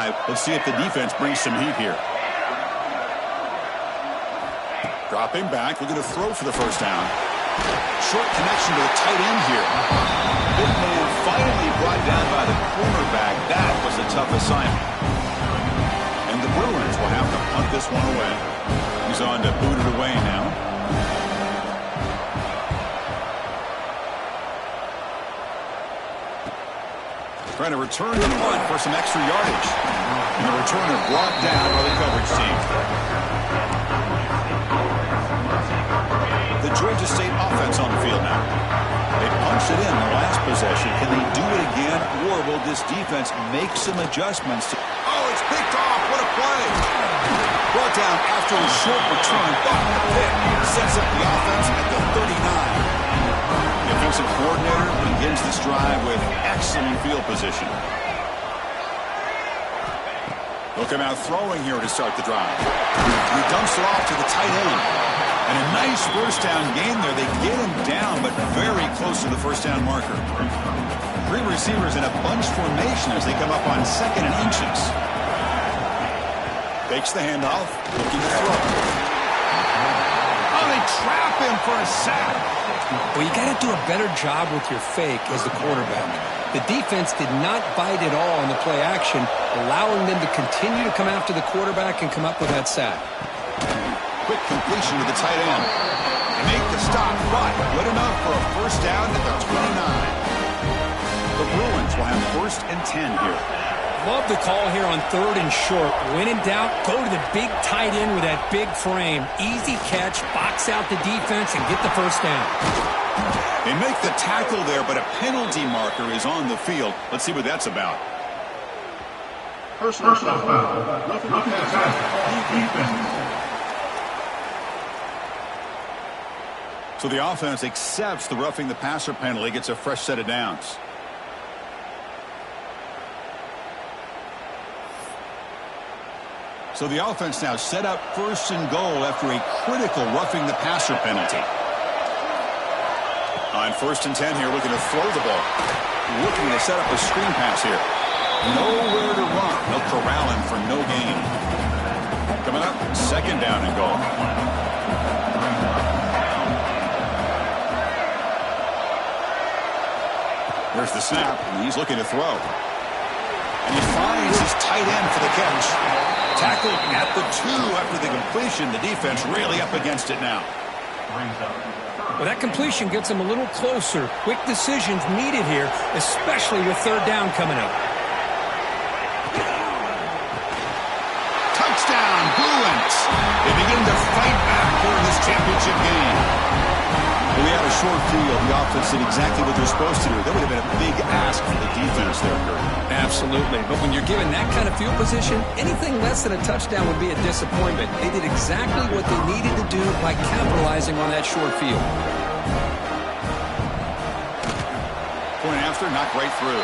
drive. Let's see if the defense brings some heat here. Dropping back, looking to throw for the first down. Short connection to the tight end here. Big man finally brought down by the cornerback. That was a tough assignment. And the Bruins will have to punt this one away. He's on to boot it away now. Trying to return the punt for some extra yardage. And the returner brought down by the coverage team. The Georgia State offense on the field now. They punched it in the last possession. Can they do it again, or will this defense make some adjustments? Oh, it's picked off. What a play. Brought down after a short return, but the pick sets up the offense at the 39. The offensive coordinator begins this drive with excellent field position. Look him out throwing here to start the drive. He dumps it off to the tight end. And a nice first down gain there. They get him down, but very close to the first down marker. Three receivers in a bunch formation as they come up on 2nd and inches. Fakes the handoff, looking to throw. Oh, they trap him for a sack. Well, you got to do a better job with your fake as the quarterback. The defense did not bite at all on the play action, allowing them to continue to come after the quarterback and come up with that sack. Quick completion to the tight end. They make the stop, but good enough for a first down at the 29. The Bruins will have 1st and 10 here. Love the call here on 3rd and short. When in doubt, go to the big tight end with that big frame. Easy catch, box out the defense, and get the first down. They make the tackle there, but a penalty marker is on the field. Let's see what that's about. Personal foul. Nothing to pass. Defense. So the offense accepts the roughing the passer penalty, gets a fresh set of downs. So the offense now set up 1st and goal after a critical roughing the passer penalty. On 1st and 10 here, looking to throw the ball. Looking to set up a screen pass here. Nowhere to run. They'll corral him for no gain. Coming up, 2nd down and goal. There's the snap, and he's looking to throw. And he finds his tight end for the catch. Tackled at the 2 after the completion. The defense really up against it now. Well, that completion gets him a little closer. Quick decisions needed here, especially with 3rd down coming up. Touchdown, Bruins. They begin to fight back here in this championship game. We had a short field. The offense did exactly what they're supposed to do. That would have been a big ask for the defense there, Kurt. Absolutely. But when you're given that kind of field position, anything less than a touchdown would be a disappointment. They did exactly what they needed to do by capitalizing on that short field. Point after, knocked right through.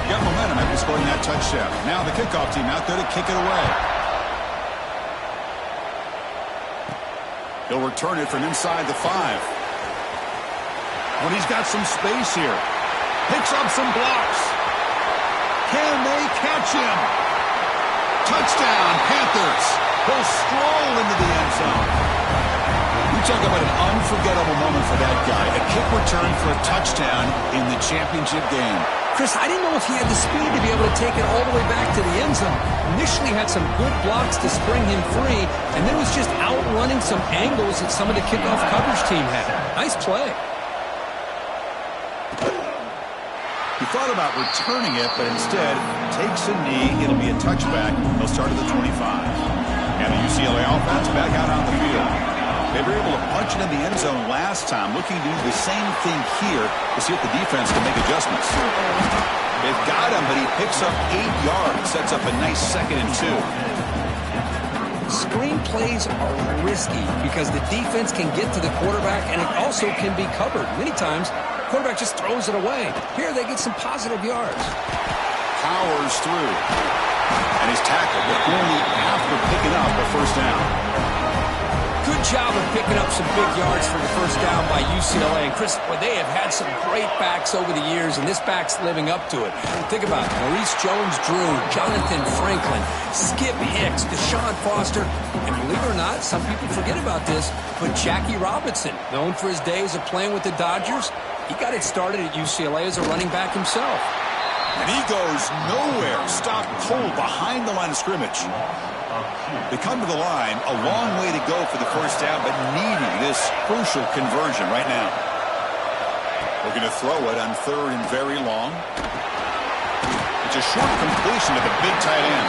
Got momentum after scoring that touchdown. Now the kickoff team out there to kick it away. He'll return it from inside the 5. But he's got some space here. Picks up some blocks. Can they catch him? Touchdown, Panthers. He'll stroll into the end zone. You talk about an unforgettable moment for that guy. A kick return for a touchdown in the championship game. Chris, I didn't know if he had the speed to be able to take it all the way back to the end zone. Initially had some good blocks to spring him free, and then was just outrunning some angles that some of the kickoff coverage team had. Nice play. He thought about returning it, but instead takes a knee. It'll be a touchback. They'll start at the 25. And the UCLA offense back out on the field. They were able to punch it in the end zone last time, looking to do the same thing here to see if the defense can make adjustments. They've got him, but he picks up 8 yards, sets up a nice 2nd and 2. Screen plays are risky because the defense can get to the quarterback, and it also can be covered. Many times, the quarterback just throws it away. Here, they get some positive yards. Powers through. And he's tackled, but only after picking up a first down. Good job of picking up some big yards for the first down by UCLA. And Chris, well, they have had some great backs over the years, and this back's living up to it. Think about it. Maurice Jones-Drew, Jonathan Franklin, Skip Hicks, Deshaun Foster, and believe it or not, some people forget about this, but Jackie Robinson, known for his days of playing with the Dodgers, he got it started at UCLA as a running back himself. And he goes nowhere. Stopped cold behind the line of scrimmage. They come to the line, a long way to go for the first down, but needing this crucial conversion right now. Looking to throw it on third and very long. It's a short completion to the big tight end.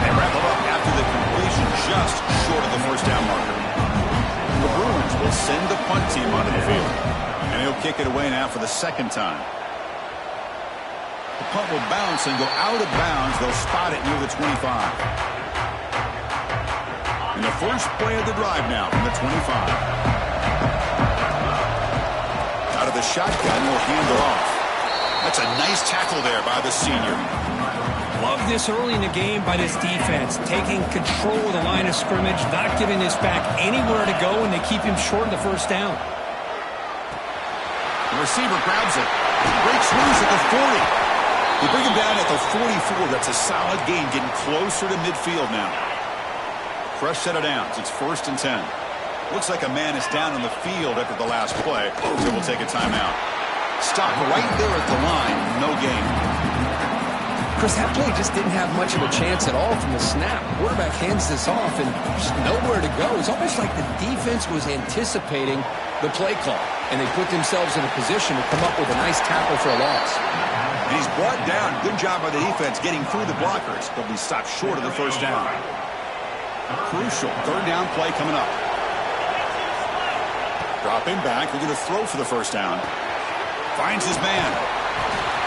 They wrap it up after the completion just short of the first down marker. The Bruins will send the punt team onto the field. And he'll kick it away now for the second time. The punt will bounce and go out of bounds. They'll spot it near the 25. And the first play of the drive now from the 25. Out of the shotgun, will hand it off. That's a nice tackle there by the senior. Love this early in the game by this defense, taking control of the line of scrimmage, not giving this back anywhere to go, and they keep him short of the first down. The receiver grabs it. Breaks loose at the 40. They bring him down at the 44. That's a solid gain, getting closer to midfield now. Fresh set of downs. It's 1st and 10. Looks like a man is down on the field after the last play, so we'll take a timeout. Stop right there at the line. No gain. Chris, that play just didn't have much of a chance at all from the snap. Quarterback hands this off and just nowhere to go. It's almost like the defense was anticipating the play call, and they put themselves in a position to come up with a nice tackle for a loss. And he's brought down. Good job by the defense getting through the blockers, but we stopped short of the first down. Crucial third down play coming up. Dropping back. We're going to throw for the first down. Finds his man.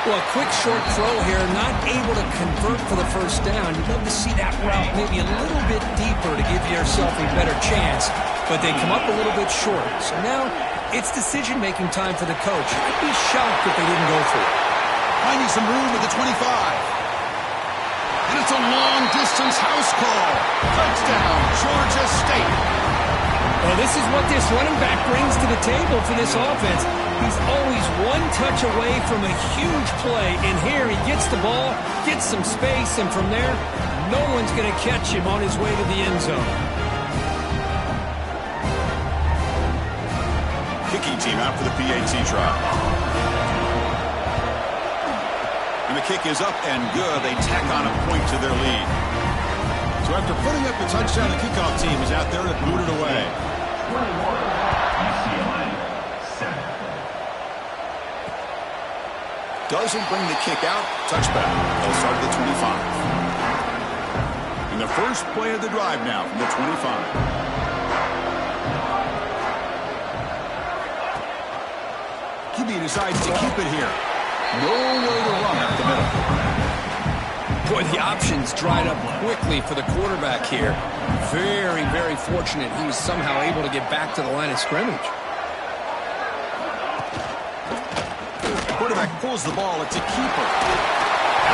Well, a quick short throw here, not able to convert for the first down. You'd love to see that route maybe a little bit deeper to give yourself a better chance, but they come up a little bit short. So now it's decision-making time for the coach. I'd be shocked if they didn't go for it. Finding some room at the 25. And it's a long-distance house call. Touchdown, Georgia State. Well, this is what this running back brings to the table for this offense. He's always one touch away from a huge play, and here he gets the ball, gets some space, and from there, no one's going to catch him on his way to the end zone. Kicking team out for the PAT trial. And the kick is up and good. They tack on a point to their lead. So after putting up the touchdown, the kickoff team is out there to boot it away. Doesn't bring the kick out. Touchback. They'll start at the 25. And the first play of the drive now from the 25. QB decides to keep it here. No way to run up the middle. Boy, the options dried up quickly for the quarterback here. Very, very fortunate he was somehow able to get back to the line of scrimmage. The quarterback pulls the ball. It's a keeper.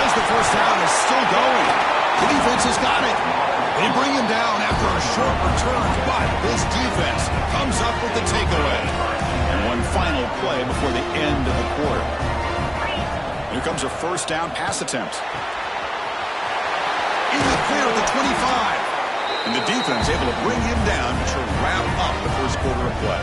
As the first down is still going. The defense has got it. They bring him down after a short return, but this defense comes up with the takeaway. And one final play before the end of the quarter. Here comes a first down pass attempt. In the clear at the 25. And the defense able to bring him down to wrap up the first quarter of play.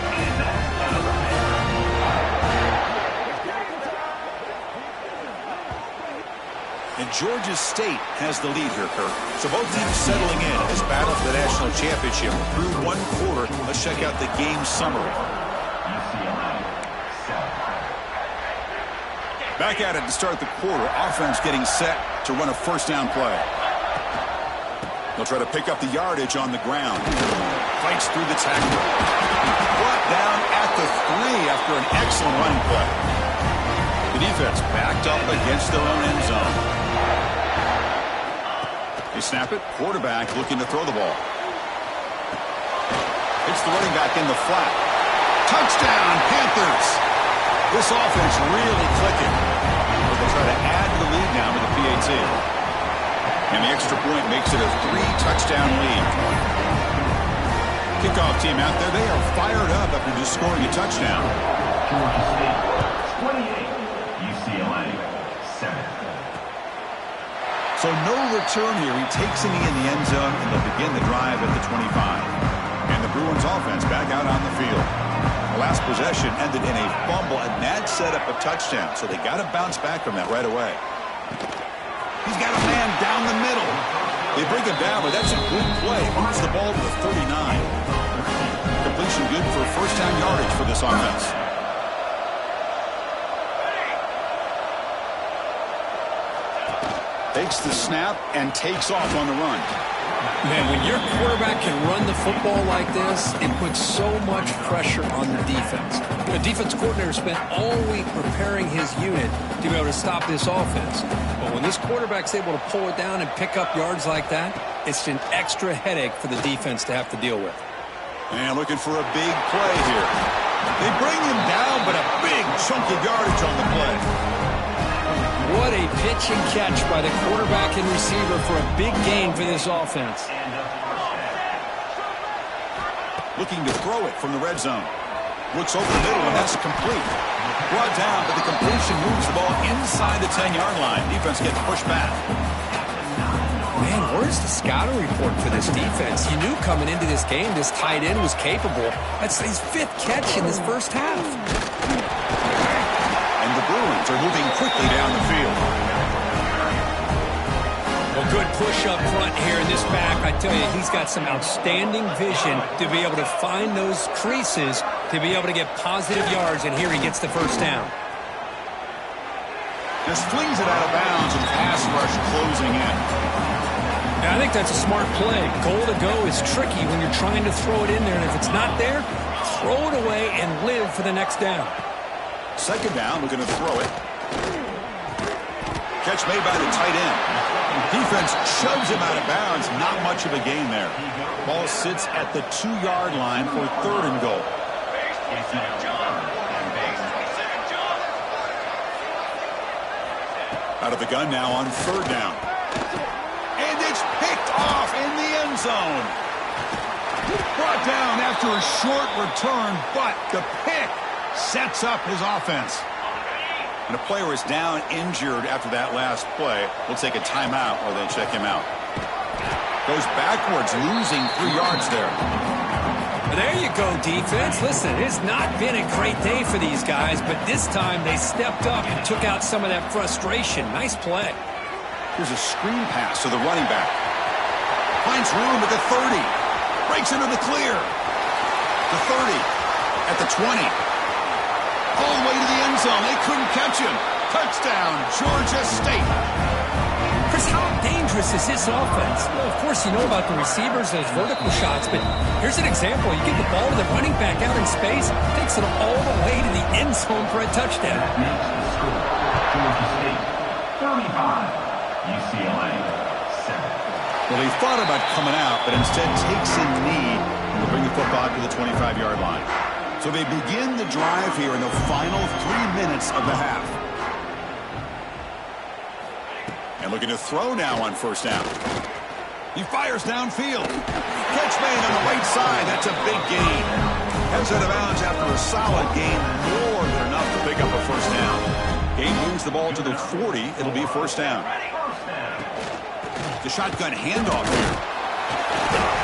And Georgia State has the lead here, Kirk. So both teams settling in as battle for the national championship through one quarter. Let's check out the game summary. Back at it to start the quarter. Offense getting set to run a first down play. They'll try to pick up the yardage on the ground. Fights through the tackle. Brought down at the 3 after an excellent running play. The defense backed up against their own end zone. They snap it. Quarterback looking to throw the ball. It's the running back in the flat. Touchdown, Panthers. This offense really clicking. But they'll try to add to the lead now with the PAT. And the extra point makes it a 3-touchdown lead. Kickoff team out there, they are fired up after just scoring a touchdown. Georgia State 28, UCLA 7. So no return here. He takes a knee in the end zone, and they'll begin the drive at the 25. And the Bruins offense back out on the field. The last possession ended in a fumble, and that set up a touchdown. So they got to bounce back from that right away. He's got a man down the middle. They bring him down, but that's a good play. Moves the ball to the 39. Completion good for first-down yardage for this offense. Takes the snap and takes off on the run. Man, when your quarterback can run the football like this, it puts so much pressure on the defense. The defense coordinator spent all week preparing his unit to be able to stop this offense. But when this quarterback's able to pull it down and pick up yards like that, it's an extra headache for the defense to have to deal with. And looking for a big play here. They bring him down, but a big chunk of yardage on the play. What a pitch and catch by the quarterback and receiver for a big gain for this offense. Looking to throw it from the red zone. Looks over the middle, and that's complete. Brought down, but the completion moves the ball inside the 10-yard line. Defense gets pushed back. Man, where's the scouting report for this defense? You knew coming into this game this tight end was capable. That's his 5th catch in this first half. And the Bruins are moving quickly down the field. Well, good push up front here in this back. I tell you, he's got some outstanding vision to be able to find those creases to be able to get positive yards, and here he gets the first down. Just flings it out of bounds, and pass rush closing in. I think that's a smart play. Goal to go is tricky when you're trying to throw it in there, and if it's not there, throw it away and live for the next down. Second down, looking to throw it. Catch made by the tight end. Defense shoves him out of bounds. Not much of a gain there. Ball sits at the 2-yard line for 3rd and goal. Out of the gun now on 3rd down. And it's picked off in the end zone. Brought down after a short return, but the pick sets up his offense. And a player is down injured after that last play. We'll take a timeout while they check him out. Goes backwards, losing 3 yards there. There you go, defense. Listen, it's not been a great day for these guys, but this time they stepped up and took out some of that frustration. Nice play. Here's a screen pass to the running back. Finds room at the 30. Breaks into the clear. The 30. At the 20. All the way to the end zone. They couldn't catch him. Touchdown, Georgia State. Chris, how dangerous is this offense? Well, of course, you know about the receivers, those vertical shots, but here's an example. You get the ball to the running back out in space, takes it all the way to the end zone for a touchdown. Georgia State 35, UCLA 7. Well, he thought about coming out, but instead takes a knee and will bring the football to the 25-yard line. So they begin the drive here in the final 3 minutes of the half. And looking to throw now on 1st down. He fires downfield. Catch made on the right side. That's a big gain. Heads out of bounds after a solid gain. More than enough to pick up a 1st down. Gain moves the ball to the 40. It'll be 1st down. The shotgun handoff here.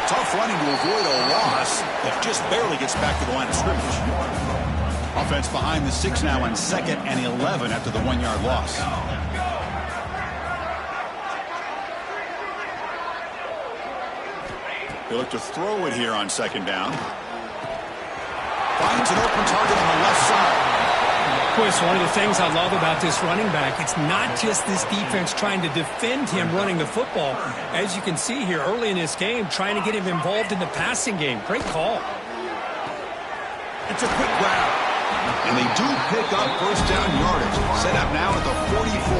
Tough running to avoid a loss that just barely gets back to the line of scrimmage. Offense behind the 6 now on 2nd and 11 after the 1-yard loss. They look to throw it here on 2nd down. Finds an open target on the left side. Boy, it's one of the things I love about this running back. It's not just this defense trying to defend him running the football. As you can see here early in this game, trying to get him involved in the passing game. Great call. It's a quick grab. And they do pick up 1st down yardage. Set up now at the 44.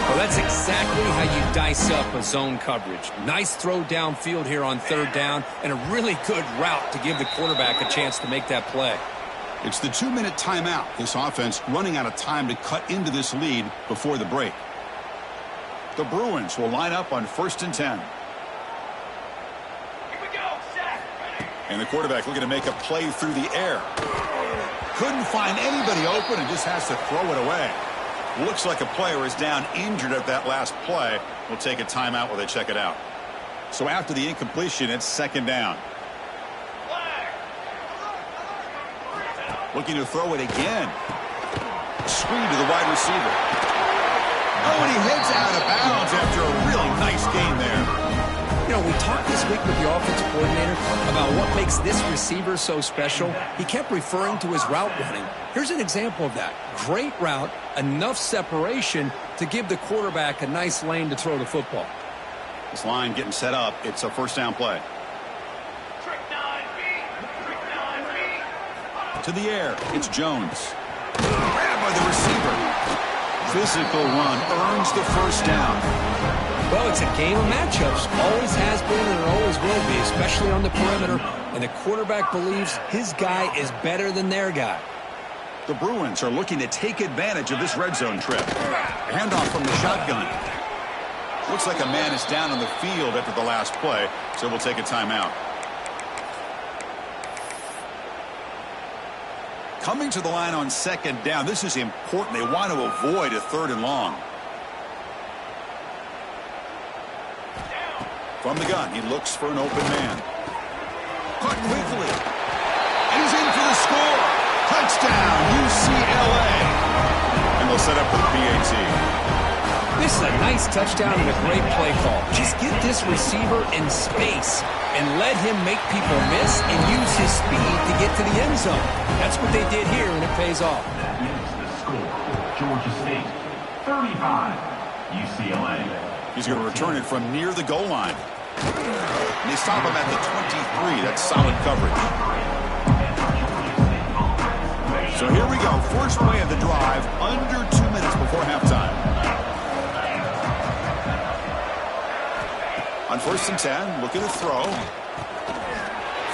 Well, that's exactly how you dice up a zone coverage. Nice throw downfield here on 3rd down, and a really good route to give the quarterback a chance to make that play. It's the 2-minute timeout. This offense running out of time to cut into this lead before the break. The Bruins will line up on 1st and 10. Here we go, set, And the quarterback looking to make a play through the air. Couldn't find anybody open and just has to throw it away. Looks like a player is down injured at that last play. We'll take a timeout while they check it out. So after the incompletion, it's second down. Looking to throw it again. Screen to the wide receiver. Oh, and he heads out of bounds after a really nice gain there. You know, we talked this week with the offensive coordinator about what makes this receiver so special. He kept referring to his route running. Here's an example of that. Great route, enough separation to give the quarterback a nice lane to throw the football. This line getting set up. It's a first down play. To the air. It's Jones. Grabbed by the receiver. Physical run earns the first down. Well, it's a game of matchups. Always has been and it always will be, especially on the perimeter. And the quarterback believes his guy is better than their guy. The Bruins are looking to take advantage of this red zone trip. Handoff from the shotgun. Looks like a man is down on the field after the last play, so we'll take a timeout. Coming to the line on second down. This is important. They want to avoid a third and long. From the gun, he looks for an open man. Caught quickly. And he's in for the score. Touchdown, UCLA. And they'll set up for the PAT. This is a nice touchdown and a great play call. Just get this receiver in space and let him make people miss and use his speed to get to the end zone. That's what they did here, and it pays off. That is the score. Georgia State, 35, UCLA. He's going to return it from near the goal line. And they stop him at the 23. That's solid coverage. So here we go. First play of the drive, under 2 minutes before halftime. On first and 10, looking to throw.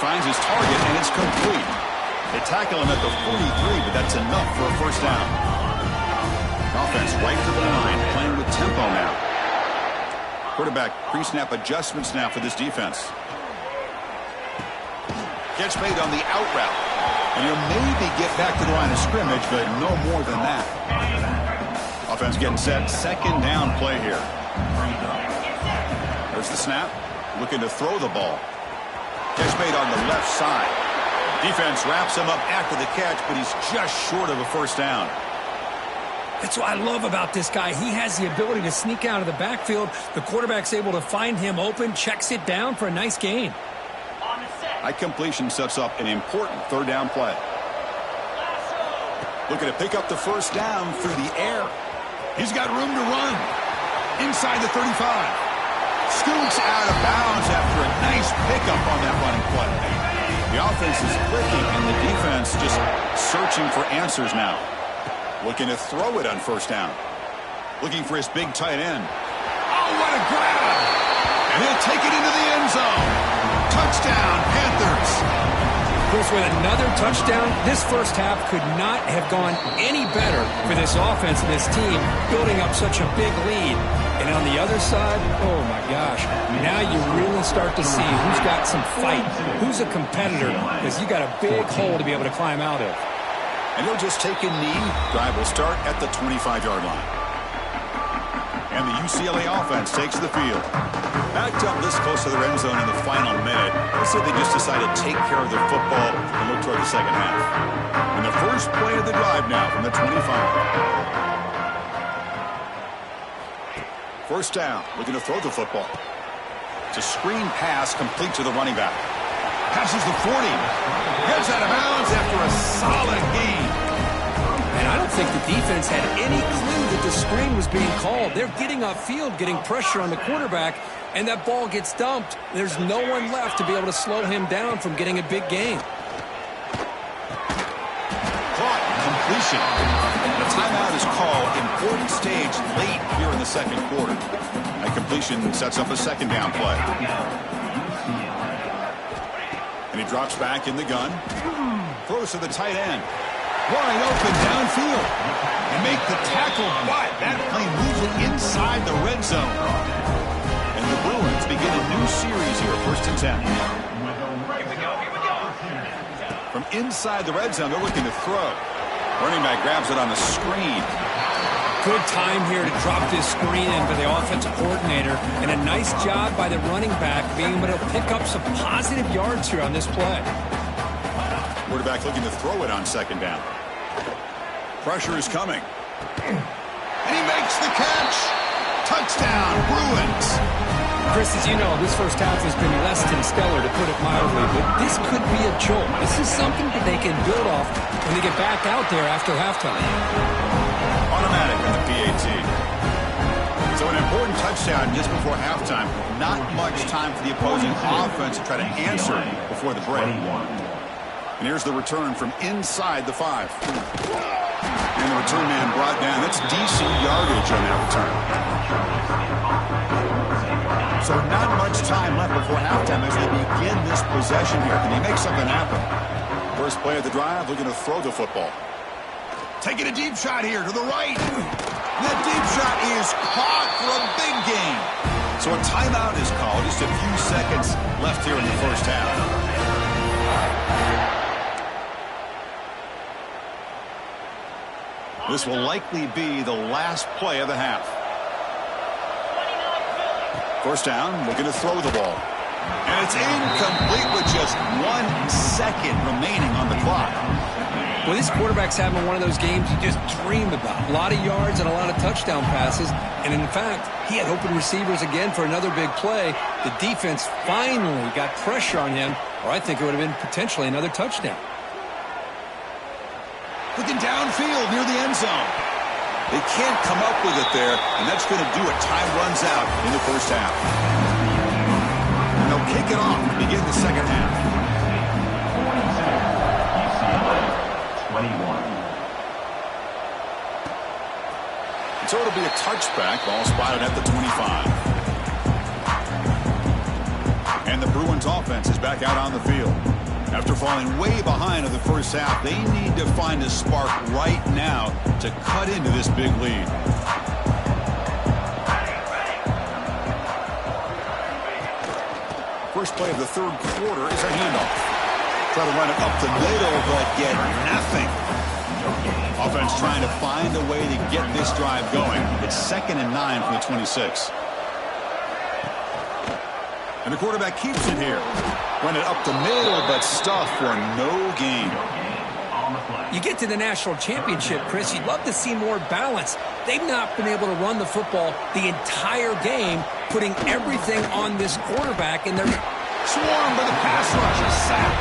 Finds his target, and it's complete. They tackle him at the 43, but that's enough for a first down. Offense right to the line, playing with tempo now. Quarterback pre-snap adjustments now for this defense. Catch made on the out route. And he'll maybe get back to the line of scrimmage, but no more than that. Offense getting set. Second down play here. There's the snap. Looking to throw the ball. Catch made on the left side. Defense wraps him up after the catch, but he's just short of a first down. That's what I love about this guy. He has the ability to sneak out of the backfield. The quarterback's able to find him open, checks it down for a nice gain. High completion sets up an important third down play. Looking to pick up the first down through the air. He's got room to run. Inside the 35. Scoots out of bounds after a nice pickup on that running play. The offense is clicking and the defense just searching for answers now. Looking to throw it on first down. Looking for his big tight end. Oh, what a grab! And he'll take it into the end zone. Touchdown, Panthers. Chris, with another touchdown, this first half could not have gone any better for this offense and this team, building up such a big lead. And on the other side, oh my gosh, now you really start to see who's got some fight, who's a competitor, because you got a big hole to be able to climb out of. And he'll just take a knee. Drive will start at the 25-yard line. And the UCLA offense takes the field. Backed up this close to the end zone in the final minute. Let's say they just decided to take care of the football and look toward the second half. And the first play of the drive now from the 25. First down, looking to throw the football. It's a screen pass complete to the running back. Passes the 40. Gets out of bounds after a solid gain. And I don't think the defense had any clue that the screen was being called. They're getting upfield, getting pressure on the quarterback, and that ball gets dumped. There's no one left to be able to slow him down from getting a big gain. Caught, completion. The timeout is called. Important stage late here in the second quarter. A completion sets up a second down play. And he drops back in the gun. Throws to the tight end. Wide open downfield. And make the tackle, but that plane moves it inside the red zone. And the Bruins begin a new series here, first and 10. Here we go. From inside the red zone, they're looking to throw. Running back grabs it on the screen. Good time here to drop this screen in for the offensive coordinator, and a nice job by the running back being able to pick up some positive yards here on this play. Quarterback looking to throw it on second down. Pressure is coming. And he makes the catch. Touchdown, Bruins. Chris, as you know, this first half has been less than stellar, to put it mildly, but this could be a jolt. This is something that they can build off when they get back out there after halftime. Automatic on the PAT. So an important touchdown just before halftime. Not much time for the opposing offense to try to answer before the break. And here's the return from inside the 5. And the return man brought down. That's decent yardage on that return. So not much time left before halftime as they begin this possession here. Can he make something happen? First play of the drive, looking to throw the football. Taking a deep shot here to the right. That deep shot is caught for a big gain. So a timeout is called. Just a few seconds left here in the first half. This will likely be the last play of the half. First down, looking to throw the ball. And it's incomplete with just 1 second remaining on the clock. Well, this quarterback's having one of those games you just dream about. A lot of yards and a lot of touchdown passes. And in fact, he had open receivers again for another big play. The defense finally got pressure on him, or I think it would have been potentially another touchdown. Looking downfield near the end zone. They can't come up with it there, and that's going to do it. Time runs out in the first half. And they'll kick it off to begin the second half. 21. And so it'll be a touchback. Ball spotted at the 25. And the Bruins offense is back out on the field. After falling way behind in the first half, they need to find a spark right now to cut into this big lead. First play of the third quarter is a handoff. Try to run it up the middle, but get nothing. Offense trying to find a way to get this drive going. It's 2nd and 9 from the 26. And the quarterback keeps it here. Run it up the middle, but stuff for no gain. You get to the national championship, Chris, you'd love to see more balance. They've not been able to run the football the entire game, putting everything on this quarterback, and they're swarmed by the pass rush. A sack.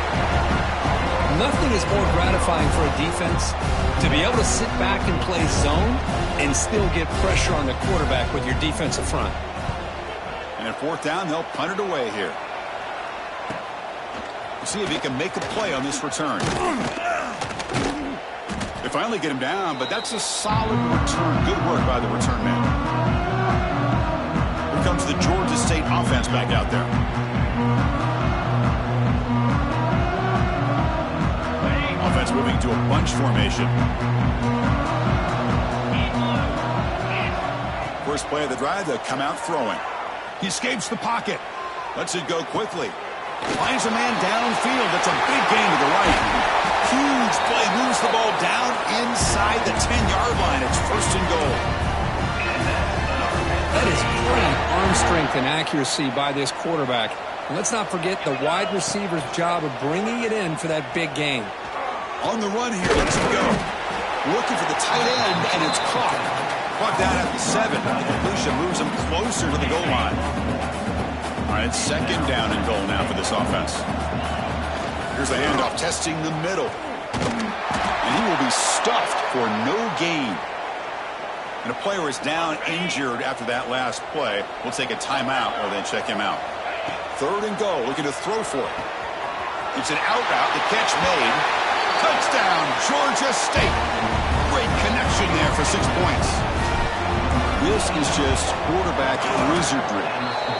Nothing is more gratifying for a defense to be able to sit back and play zone and still get pressure on the quarterback with your defensive front. And at fourth down, they'll punt it away here. We'll see if he can make a play on this return. They finally get him down, but that's a solid return. Good work by the return man. Here comes the Georgia State offense back out there. Offense moving to a bunch formation. First play of the drive, they'll come out throwing. He escapes the pocket. Lets it go quickly. Finds a man downfield. That's a big gain to the right. Huge play. Moves the ball down inside the 10-yard line. It's 1st and goal. That is great arm strength and accuracy by this quarterback. And let's not forget the wide receiver's job of bringing it in for that big gain. On the run here. Let's go. Looking for the tight end, and it's caught. Caught that at the 7. The completion moves him closer to the goal line. All right, it's 2nd down and goal now for this offense. Here's the handoff, testing the middle. And he will be stuffed for no gain. And a player is down injured after that last play. We'll take a timeout or then check him out. 3rd and goal, looking to throw for it. It's an out route, the catch made. Touchdown, Georgia State. Great connection there for 6 points. This is just quarterback wizardry.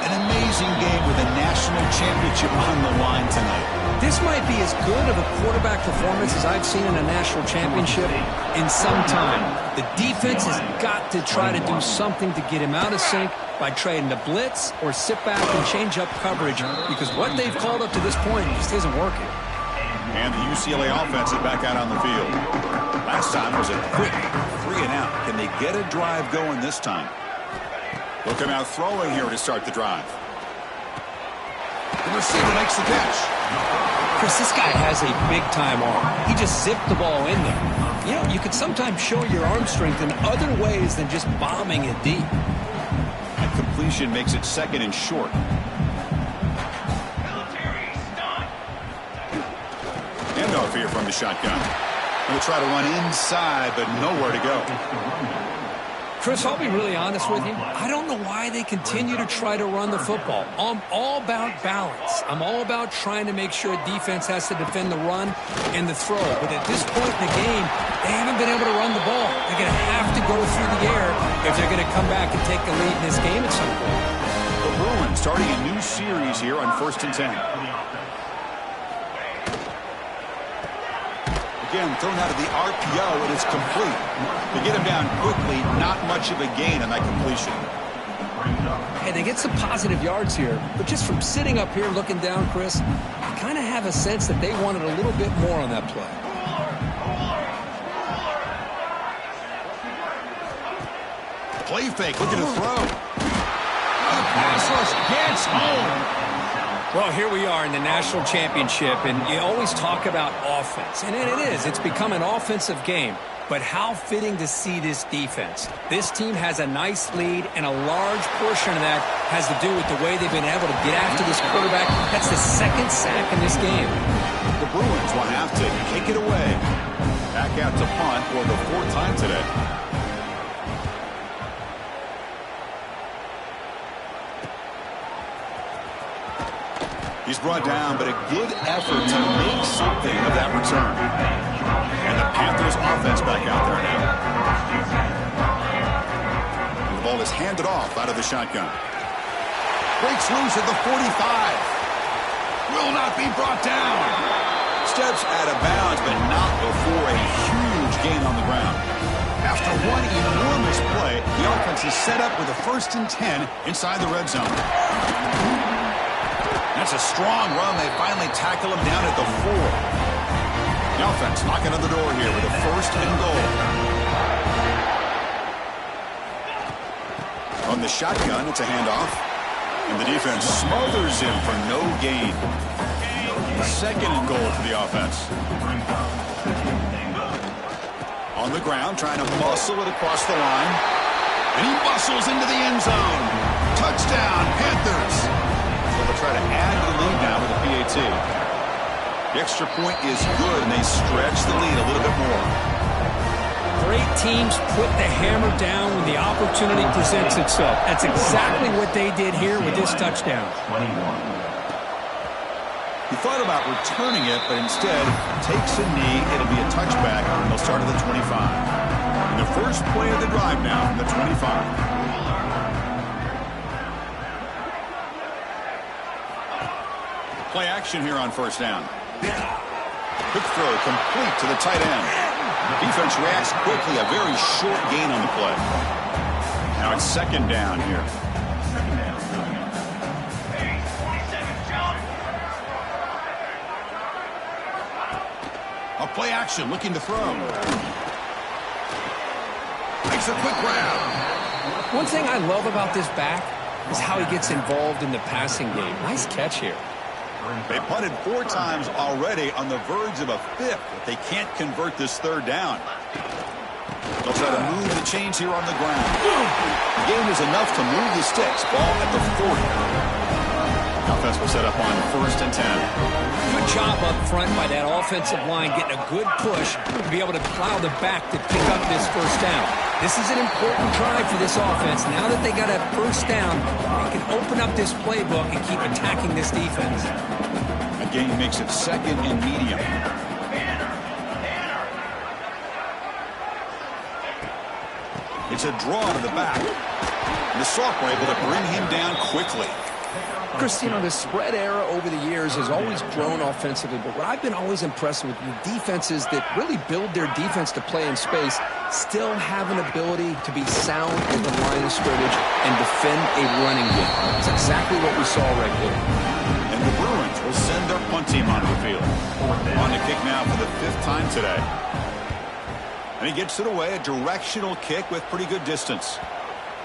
An amazing game with a national championship on the line tonight. This might be as good of a quarterback performance as I've seen in a national championship in some time. The defense has got to try to do something to get him out of sync by trying to blitz or sit back and change up coverage, because what they've called up to this point just isn't working. And the UCLA offense is back out on the field. Last time was a quick 3-and-out. Can they get a drive going this time? They'll come out throwing here to start the drive. The receiver makes the catch. Chris, this guy has a big-time arm. He just zipped the ball in there. You know, you could sometimes show your arm strength in other ways than just bombing it deep. That completion makes it second and short. Handoff here from the shotgun. He'll try to run inside, but nowhere to go. Chris, I'll be really honest with you. I don't know why they continue to try to run the football. I'm all about balance. I'm all about trying to make sure defense has to defend the run and the throw. But at this point in the game, they haven't been able to run the ball. They're going to have to go through the air if they're going to come back and take the lead in this game at some point. The Bruins starting a new series here on 1st and 10. Again, thrown out of the RPO, and it's complete. They get him down quickly, not much of a gain on that completion. Hey, they get some positive yards here, but just from sitting up here looking down, Chris, I kind of have a sense that they wanted a little bit more on that play. Play fake, looking to throw. The pass rush gets home. Well, here we are in the national championship, and you always talk about offense. And it is. It's become an offensive game. But how fitting to see this defense. This team has a nice lead, and a large portion of that has to do with the way they've been able to get after this quarterback. That's the second sack in this game. The Bruins will have to kick it away. Back out to punt for the 4th time today. He's brought down, but a good effort to make something of that return. And the Panthers offense back out there now. And the ball is handed off out of the shotgun. Breaks loose at the 45. Will not be brought down. Steps out of bounds, but not before a huge gain on the ground. After one enormous play, the offense is set up with a 1st and 10 inside the red zone. That's a strong run. They finally tackle him down at the 4. The offense knocking on the door here with a 1st and goal. On the shotgun, it's a handoff. And the defense smothers him for no gain. 2nd and goal for the offense. On the ground, trying to muscle it across the line. And he muscles into the end zone. Touchdown, Panthers. They'll try to add to the lead now with a PAT. The extra point is good, and they stretch the lead a little bit more. Great teams put the hammer down when the opportunity presents itself. That's exactly what they did here with this touchdown. He thought about returning it, but instead takes a knee. It'll be a touchback, and they'll start at the 25. And the first play of the drive now from the 25. Play action here on 1st down. Quick throw complete to the tight end. Defense reacts quickly. A very short gain on the play. Now it's 2nd down here. A play action looking to throw. Makes a quick grab. One thing I love about this back is how he gets involved in the passing game. Nice catch here. They punted 4 times already, on the verge of a 5th. But they can't convert this 3rd down. They'll try to move the chains here on the ground. The game is enough to move the sticks. Ball at the 40. Offense will set up on 1st and 10. Good job up front by that offensive line, getting a good push to be able to plow the back to pick up this 1st down. This is an important drive for this offense. Now that they got a 1st down, they can open up this playbook and keep attacking this defense. A gain makes it 2nd and medium. It's a draw to the back. And the sophomore able to bring him down quickly. Chris, you know, the spread era over the years has always grown offensively, but what I've been always impressed with defenses that really build their defense to play in space still have an ability to be sound in the line of scrimmage and defend a running game. That's exactly what we saw right there. And the Bruins will send their punt team onto the field. On to kick now for the 5th time today. And he gets it away, a directional kick with pretty good distance.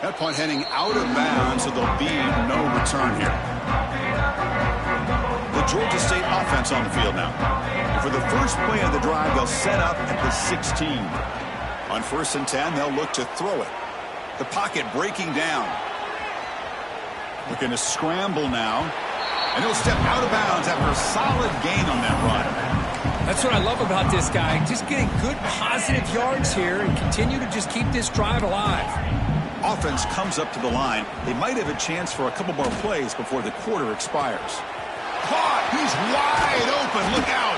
That punt heading out of bounds, so there'll be no return here. The Georgia State offense on the field now. And for the first play of the drive, they'll set up at the 16. On 1st and 10, they'll look to throw it. The pocket breaking down. Looking to scramble now. And he'll step out of bounds after a solid gain on that run. That's what I love about this guy. Just getting good positive yards here and continue to just keep this drive alive. Offense comes up to the line. They might have a chance for a couple more plays before the quarter expires. Caught! He's wide open. Look out!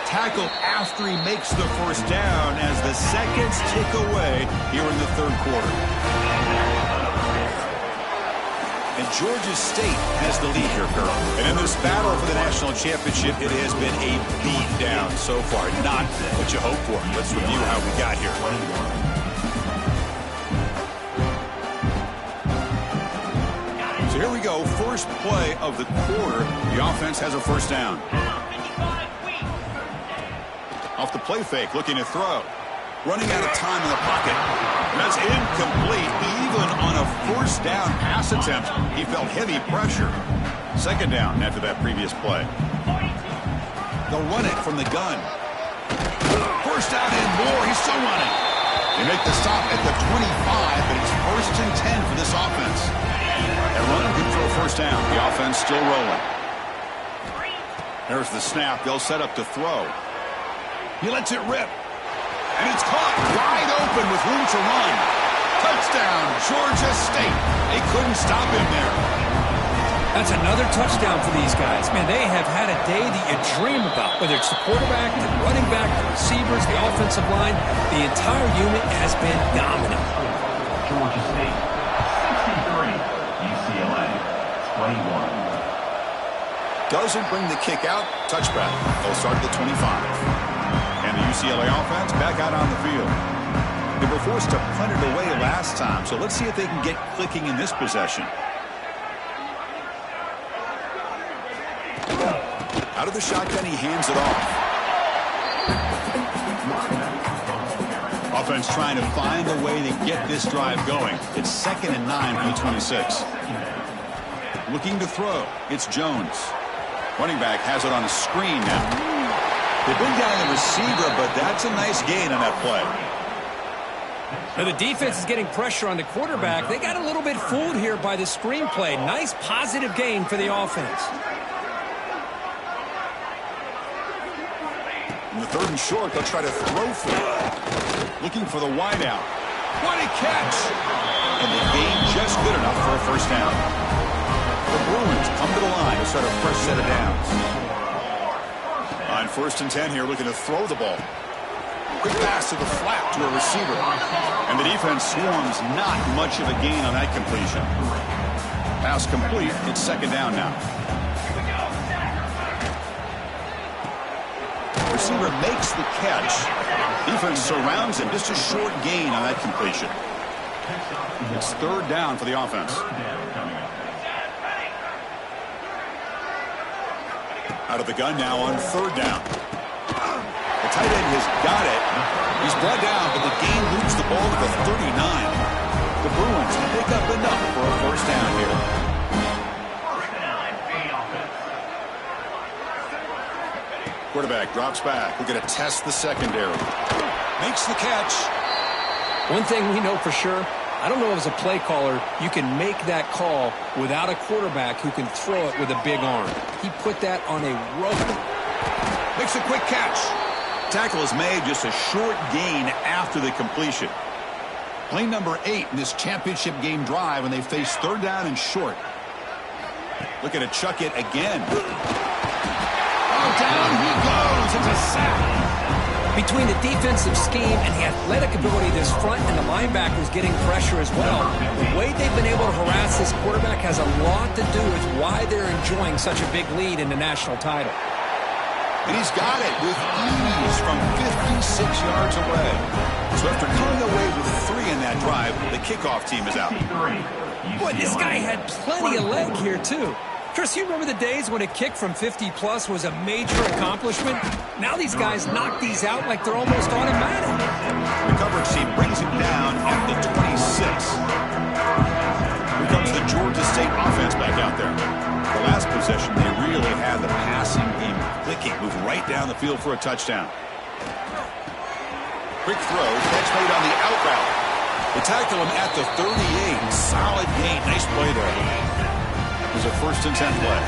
Tackled after he makes the 1st down as the seconds tick away here in the 3rd quarter. And Georgia State has the lead here, Carl. And in this battle for the national championship, it has been a beat down so far. Not what you hope for. Let's review how we got here. So here we go. First play of the quarter. The offense has a 1st down. Off the play fake, looking to throw. Running out of time in the pocket. And that's incomplete. Even on a 1st down pass attempt, he felt heavy pressure. 2nd down after that previous play. They'll run it from the gun. 1st down and more. He's still running. They make the stop at the 25, but it's 1st and 10 for this offense. And running good for a 1st down. The offense still rolling. There's the snap. They'll set up to throw. He lets it rip. And it's caught wide open with room to run. Touchdown, Georgia State. They couldn't stop him there. That's another touchdown for these guys. Man, they have had a day that you dream about. Whether it's the quarterback, the running back, the receivers, the offensive line, the entire unit has been dominant. Georgia State, 63. UCLA, 21. Doesn't bring the kick out. Touchback. They'll start at the 25. And the UCLA offense back out on the field. They were forced to punt it away last time, so let's see if they can get clicking in this possession. Out of the shotgun, he hands it off. Offense trying to find a way to get this drive going. It's 2nd and 9 from the 26. Looking to throw. It's Jones. Running back has it on a screen now. They bring down the receiver, but that's a nice gain on that play. Now the defense is getting pressure on the quarterback. They got a little bit fooled here by the screen play. Nice positive gain for the offense. In the 3rd and short, they'll try to throw for it. Looking for the wideout. What a catch! And the gain just good enough for a 1st down. The Bruins come to the line to start a fresh set of downs. On 1st and 10 here, looking to throw the ball. Quick pass to the flat to a receiver. And the defense swarms, not much of a gain on that completion. Pass complete. It's 2nd down now. Receiver makes the catch. Defense surrounds him. Just a short gain on that completion. It's 3rd down for the offense. Out of the gun now on 3rd down. The tight end has got it. He's brought down, but the gain moves the ball to the 39. The Bruins pick up enough for a 1st down here. Quarterback drops back. We're going to test the secondary. Makes the catch. One thing we know for sure, I don't know if as a play caller you can make that call without a quarterback who can throw it with a big arm. He put that on a rope. Makes a quick catch. Tackle is made, just a short gain after the completion. Play number 8 in this championship game drive when they face 3rd down and short. Looking to chuck it again. Oh, down he goes. It's a sack. Between the defensive scheme and the athletic ability of this front and the linebackers getting pressure as well, the way they've been able to harass this quarterback has a lot to do with why they're enjoying such a big lead in the national title. And he's got it with ease from 56 yards away. So after coming away with 3 in that drive, the kickoff team is out. Boy, this guy had plenty of leg here, too. Chris, you remember the days when a kick from 50-plus was a major accomplishment? Now these guys knock these out like they're almost automatic. The coverage team brings him down at the 26. Here comes the Georgia State offense back out there. The last possession, they really had the passing game clicking, moving right down the field for a touchdown. Quick throw, catch made on the out route. They tackle him at the 38. Solid gain. Nice play there. It was a 1st and 10 play.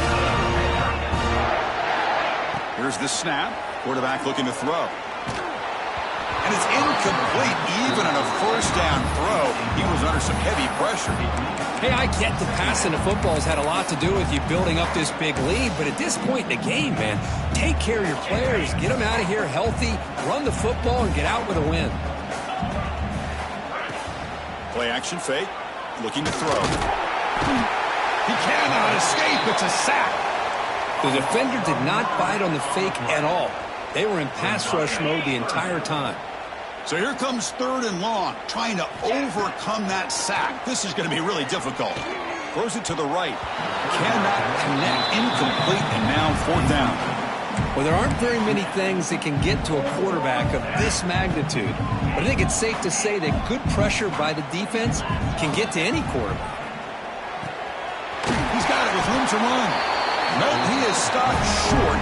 Here's the snap. Quarterback looking to throw. And it's incomplete. Even on a 1st down throw, he was under some heavy pressure. Hey, I get the passing of football has had a lot to do with you building up this big lead, but at this point in the game, man, take care of your players, get them out of here healthy, run the football, and get out with a win. Play action fake, looking to throw. He cannot escape. It's a sack. The defender did not bite on the fake at all. They were in pass rush mode the entire time. So here comes 3rd and long, trying to overcome that sack. This is going to be really difficult. Throws it to the right. Cannot connect. Incomplete, and now 4th down. Well, there aren't very many things that can get to a quarterback of this magnitude. But I think it's safe to say that good pressure by the defense can get to any quarterback. He's got it with room to run. No, he is stopped short.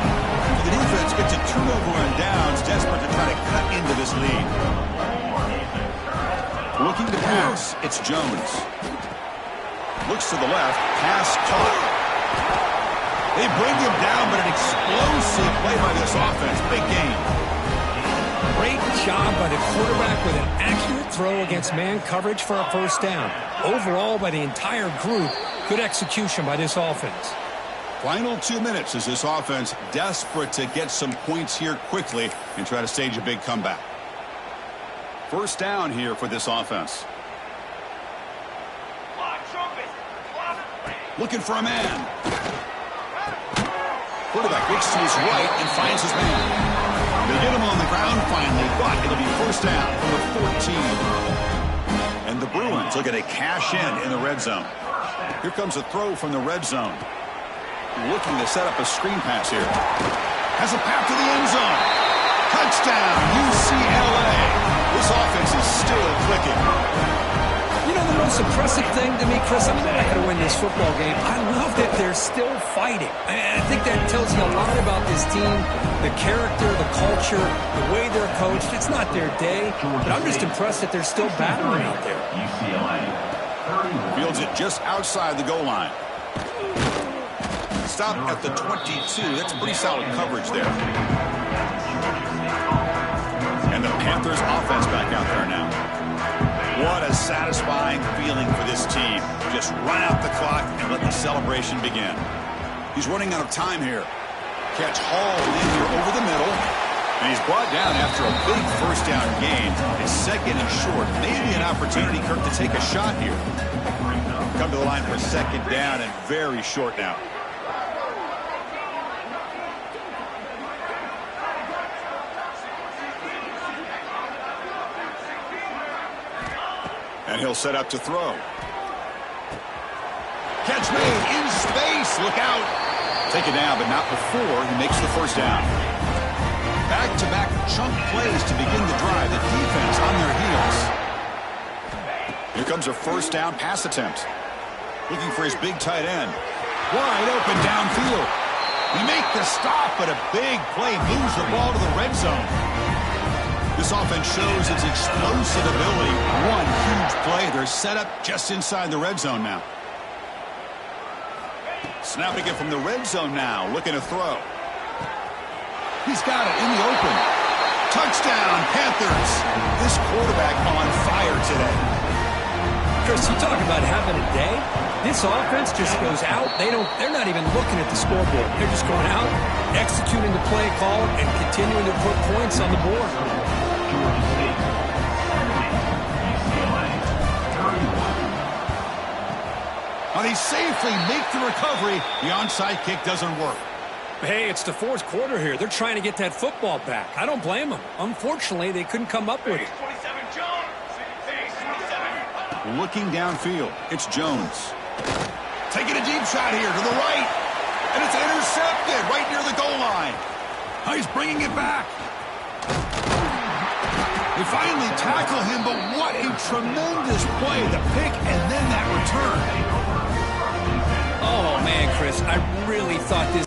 The defense gets a turnover on downs, desperate to try to cut into this lead. Looking to pass, it's Jones. Looks to the left, pass caught. They bring him down, but an explosive play by this offense. Big game. Great job by the quarterback with an accurate throw against man coverage for a 1st down. Overall, by the entire group, good execution by this offense. Final 2 minutes as this offense desperate to get some points here quickly and try to stage a big comeback. 1st down here for this offense. Looking for a man. Quarterback looks to his right and finds his man. They get him on the ground finally, but it'll be 1st down from the 14. And the Bruins looking to cash in the red zone. Here comes a throw from the red zone. Looking to set up a screen pass here. Has a path to the end zone. Touchdown, UCLA. This offense is still clicking. You know, the most impressive thing to me, Chris, I mean, they're not going to win this football game. I love that they're still fighting. I think that tells you a lot about this team, the character, the culture, the way they're coached. It's not their day, but I'm just impressed that they're still battling out there. UCLA. Fields it just outside the goal line. Stop at the 22. That's pretty solid coverage there. And the Panthers offense back out there now. What a satisfying feeling for this team. Just run out the clock and let the celebration begin. He's running out of time here. Catch hauled in here over the middle. And he's brought down after a big 1st down gain. It's 2nd and short. Maybe an opportunity, Kirk, to take a shot here. Come to the line for 2nd down and very short now. And he'll set up to throw. Catch made in space. Look out. Take it down, but not before he makes the 1st down. Back-to-back chunk plays to begin the drive. The defense on their heels. Here comes a 1st down pass attempt. Looking for his big tight end. Wide open downfield. He make the stop, but a big play moves the ball to the red zone. This offense shows its explosive ability. One huge play. They're set up just inside the red zone now. Snapping it from the red zone now. Looking to throw. He's got it in the open. Touchdown, Panthers. This quarterback on fire today. Chris, you talk about having a day. This offense just goes out. They're not even looking at the scoreboard. They're just going out, executing the play call, and continuing to put points on the board. Georgia State. UCLA. 31. They safely make the recovery. The onside kick doesn't work. Hey, it's the 4th quarter here. They're trying to get that football back. I don't blame them. Unfortunately, they couldn't come up with it. Looking downfield, it's Jones. Taking a deep shot here to the right. And it's intercepted right near the goal line. Oh, he's bringing it back. They finally tackle him, but what a tremendous play. The pick and then that return. Oh, man, Chris, I really thought this.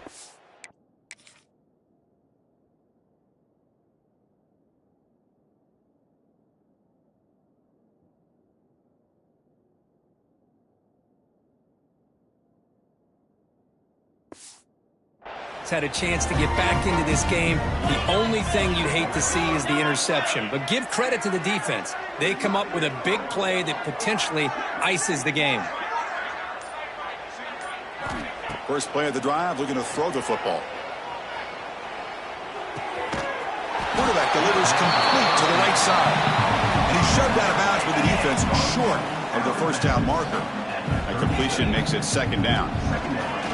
Had a chance to get back into this game. The only thing you'd hate to see is the interception. But give credit to the defense. They come up with a big play that potentially ices the game. First play of the drive, looking to throw the football. Quarterback delivers complete to the right side. And he's shoved out of bounds with the defense short of the first down marker. A completion makes it second down.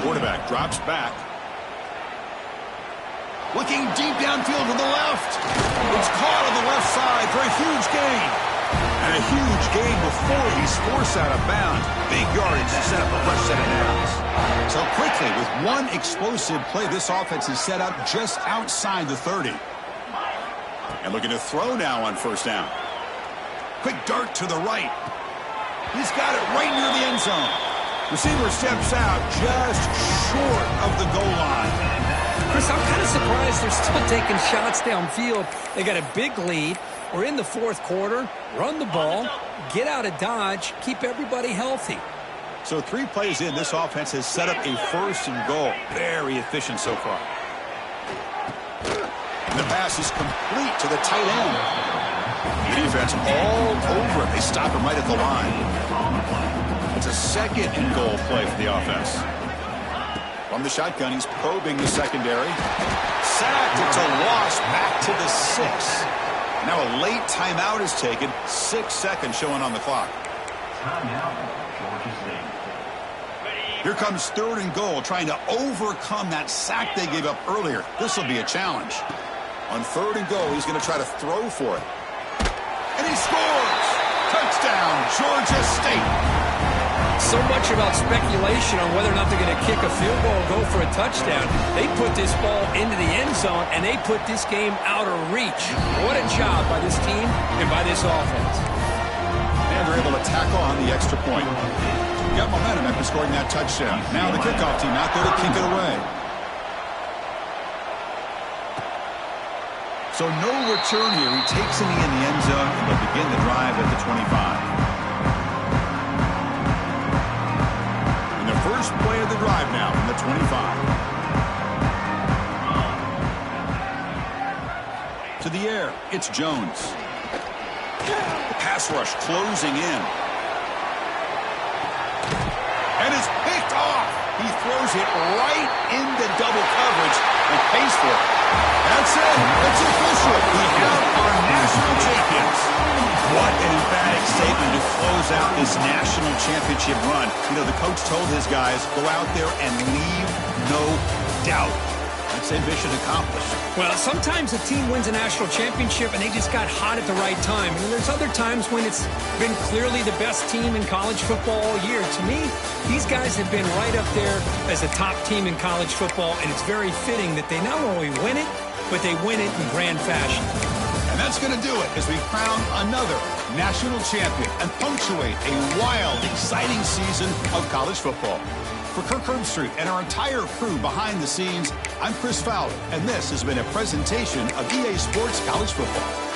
Quarterback drops back. Looking deep downfield to the left. It's caught on the left side for a huge gain. And a huge gain before he's forced out of bounds. Big yardage to set up a fresh set of downs. So quickly, with one explosive play, this offense is set up just outside the 30. And looking to throw now on first down. Quick dart to the right. He's got it right near the end zone. Receiver steps out just short of the goal line. Chris, I'm kind of surprised they're still taking shots downfield. They got a big lead. We're in the fourth quarter. Run the ball. Get out of Dodge. Keep everybody healthy. So 3 plays in, this offense has set up a first and goal. Very efficient so far. And the pass is complete to the tight end. The defense all over it. They stop him right at the line. It's a second and goal play for the offense. From the shotgun, he's probing the secondary. Sacked. It's a loss back to the 6. Now a late timeout is taken. 6 seconds showing on the clock. Here comes third and goal, trying to overcome that sack they gave up earlier. This will be a challenge. On third and goal, he's going to try to throw for it. And he scores! Touchdown, Georgia State. So much about speculation on whether or not they're going to kick a field goal or go for a touchdown. They put this ball into the end zone, and they put this game out of reach. What a job by this team and by this offense. And they're able to tackle on the extra point. Got momentum after scoring that touchdown. Now the kickoff team out there to kick it away. So no return here. He takes a knee in the end zone, and they'll begin the drive at the 25. First play of the drive now from the 25. To the air, it's Jones. The pass rush closing in. And it's picked off. He throws it right into double coverage and pays for it. That's it. It's official. We have our national champions. What an emphatic statement to close out this national championship run. You know, the coach told his guys, go out there and leave no doubt. I'd say mission accomplished. Well, sometimes a team wins a national championship and they just got hot at the right time. And there's other times when it's been clearly the best team in college football all year. To me, these guys have been right up there as a top team in college football, and it's very fitting that they not only win it, but they win it in grand fashion. And that's going to do it as we crown another national champion and punctuate a wild, exciting season of college football. For Kirk Herbstreit and our entire crew behind the scenes, I'm Chris Fowler, and this has been a presentation of EA Sports College Football.